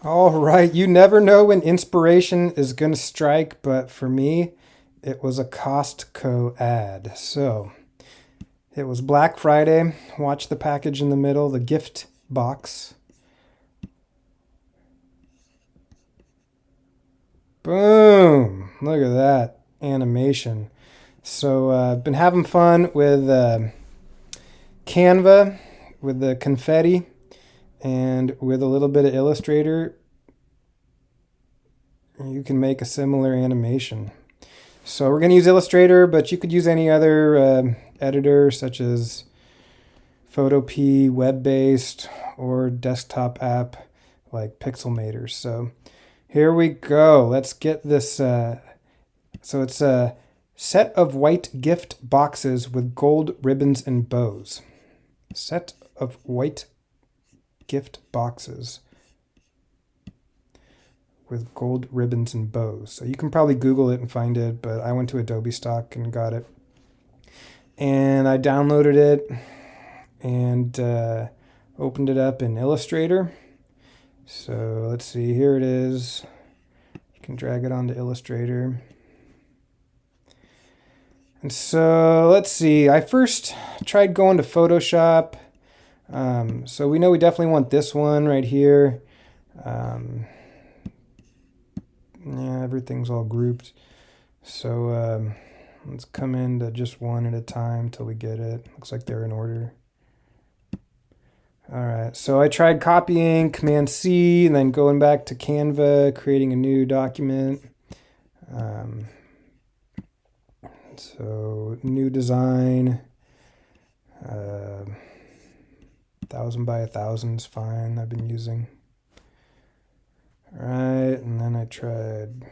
All right, you never know when inspiration is going to strike, but for me, it was a Costco ad. So it was Black Friday. Watch the package in the middle, the gift box. Boom! Look at that animation. So I've been having fun with Canva, with the confetti, and with a little bit of Illustrator, you can make a similar animation. So we're going to use Illustrator, but you could use any other editor such as Photopea, web-based, or desktop app like Pixelmator. So here we go. Let's get this. So it's a set of white gift boxes with gold ribbons and bows. Set of white gift boxes with gold ribbons and bows. So you can probably Google it and find it, but I went to Adobe Stock and got it. And I downloaded it and opened it up in Illustrator. So let's see, here it is. You can drag it onto Illustrator. And so let's see, I first tried going to Photoshop. So we know we definitely want this one right here. Yeah, everything's all grouped. So let's come into just one at a time till we get it. Looks like they're in order. All right, so I tried copying Command C and then going back to Canva, creating a new document. So new design, 1,000 by 1,000 is fine. I've been using. All right, and then I tried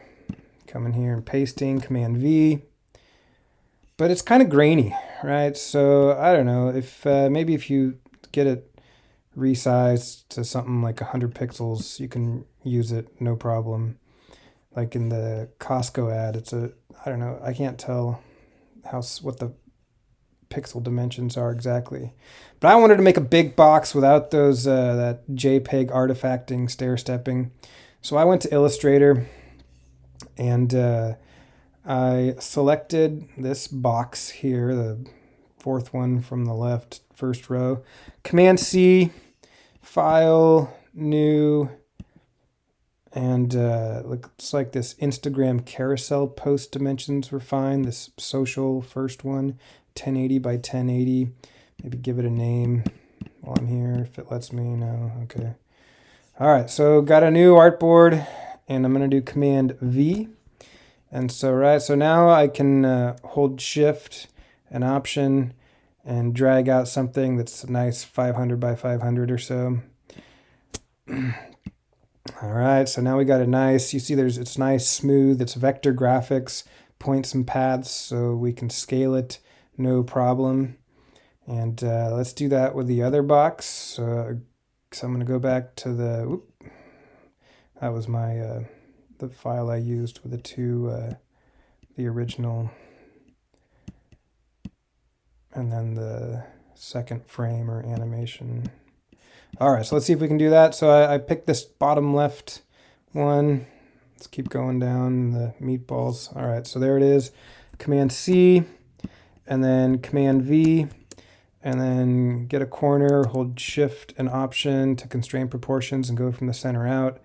coming here and pasting Command V, but it's kind of grainy, right? So I don't know if maybe if you get it resized to something like 100 pixels, you can use it no problem. Like in the Costco ad, it's a, I don't know, I can't tell what the pixel dimensions are exactly. But I wanted to make a big box without those that JPEG artifacting, stair stepping. So I went to Illustrator and I selected this box here, the fourth one from the left, first row. Command C, File, New, and looks like this Instagram carousel post dimensions were fine. This social first one, 1080 by 1080. Maybe give it a name while I'm here if it lets me. No, okay. All right, so got a new artboard, and I'm gonna do Command V. And so now I can hold Shift and Option and drag out something that's a nice 500 by 500 or so. All right, so now we got a nice, you see it's nice, smooth, it's vector graphics, points and paths, so we can scale it, no problem. And let's do that with the other box. So I'm gonna go back to the, that was my, the file I used with the original, and then the second frame or animation. All right, so let's see if we can do that. So I picked this bottom left one. Let's keep going down the meatballs. All right, so there it is. Command C, and then Command V, and then get a corner, hold Shift and Option to constrain proportions and go from the center out.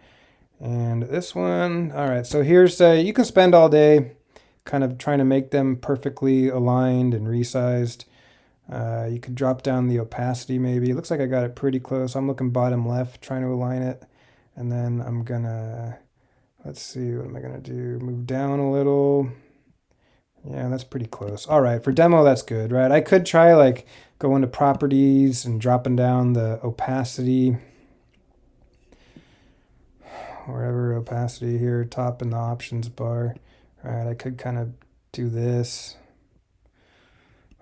And this one, all right, so here's, you can spend all day kind of trying to make them perfectly aligned and resized. You could drop down the opacity maybe. It looks like I got it pretty close. I'm looking bottom left, trying to align it. And then I'm gonna, let's see, what am I gonna do? Move down a little. Yeah, that's pretty close. All right, for demo, that's good, right? I could try like go into properties and dropping down the opacity. Wherever opacity here, top in the options bar. All right, I could kind of do this.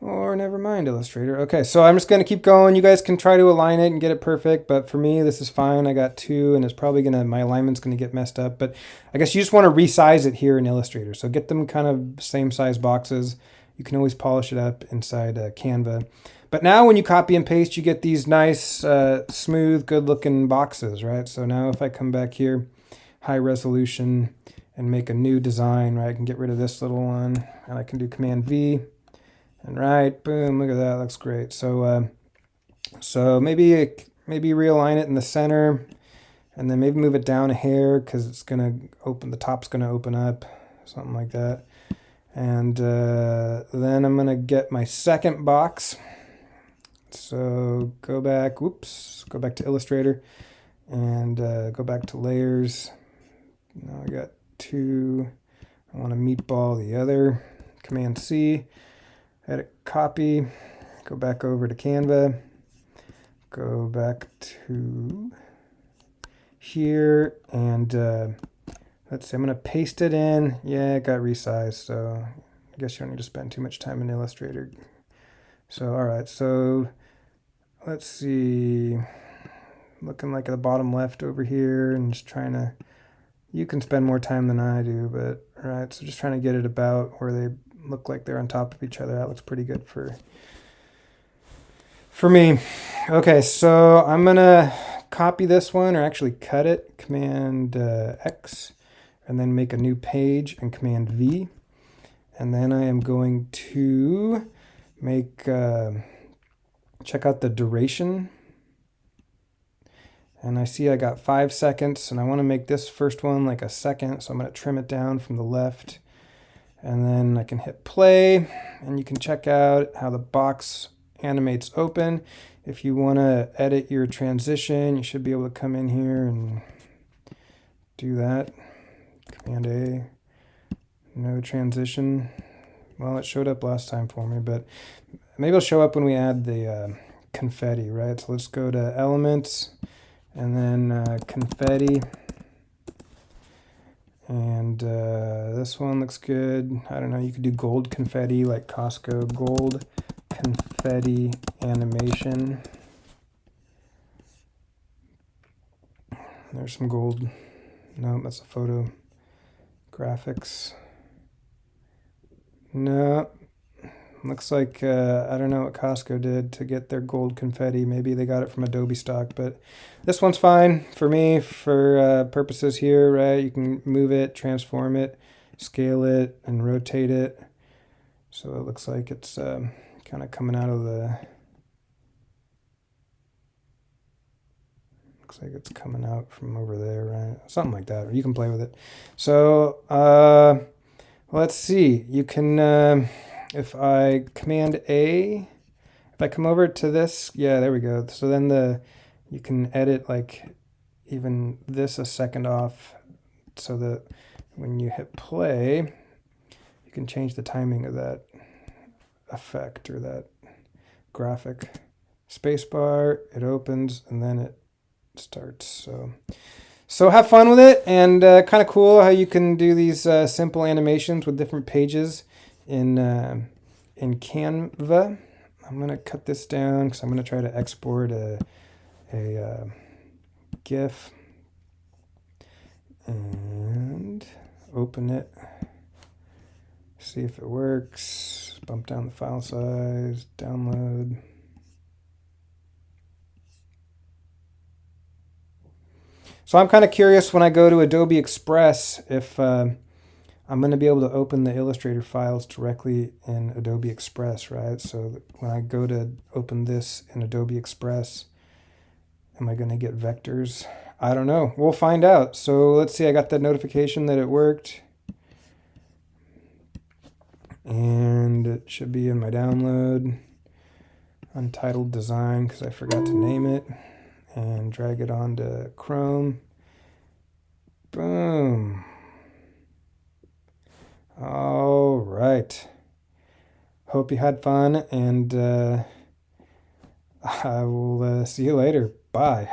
Or never mind, Illustrator. Okay, so I'm just going to keep going. You guys can try to align it and get it perfect, but for me, this is fine. I got two, and it's probably going to, my alignment's going to get messed up, but I guess you just want to resize it here in Illustrator. So get them kind of same size boxes. You can always polish it up inside Canva. But now when you copy and paste, you get these nice, smooth, good looking boxes, right? So now if I come back here, high resolution, and make a new design, right? I can get rid of this little one, and I can do Command V, and right, boom, look at that, looks great. So maybe realign it in the center, and then maybe move it down a hair because it's gonna open, the top's gonna open up, something like that. And then I'm gonna get my second box. So go back, go back to Illustrator, and go back to layers. Now I got two. I want to meatball the other. Command C, edit copy, go back over to Canva, go back to here, and let's see, I'm going to paste it in. Yeah, it got resized, so I guess you don't need to spend too much time in Illustrator. So, all right, so let's see, looking like at the bottom left over here, and just trying to, you can spend more time than I do, but all right, so just trying to get it about where they look like they're on top of each other. That looks pretty good for me. Okay, so I'm gonna copy this one, or actually cut it, Command X, and then make a new page, and Command V. And then I am going to make, check out the duration. And I see I got 5 seconds, and I want to make this first one like a second, so I'm going to trim it down from the left. And then I can hit play, and you can check out how the box animates open. If you want to edit your transition, you should be able to come in here and do that. Command A, no transition. Well, it showed up last time for me, but maybe it'll show up when we add the confetti, right? So let's go to Elements, and then confetti. And this one looks good. I don't know, you could do gold confetti like Costco, gold confetti animation. There's some gold. No, that's a photo. Graphics. No, looks like, I don't know what Costco did to get their gold confetti. Maybe they got it from Adobe stock, but this one's fine for me for purposes here, right? You can move it, transform it, scale it, and rotate it. So it looks like it's kind of coming out of the, looks like it's coming out from over there, right? Something like that, or you can play with it. So let's see, you can, if I Command A, if I come over to this, yeah, there we go. So then you can edit like even this a second off, so that when you hit play, you can change the timing of that effect or that graphic. Spacebar, it opens, and then it starts. So have fun with it, and kind of cool how you can do these simple animations with different pages in Canva. I'm gonna cut this down because I'm gonna try to export a GIF and open it. See if it works. Bump down the file size. Download. So I'm kind of curious when I go to Adobe Express if I'm going to be able to open the Illustrator files directly in Adobe Express, right? So when I go to open this in Adobe Express, am I going to get vectors? I don't know. We'll find out. So let's see. I got that notification that it worked. And it should be in my download. Untitled design, because I forgot to name it. And drag it onto Chrome. Boom. All right. Hope you had fun, and I will see you later. Bye.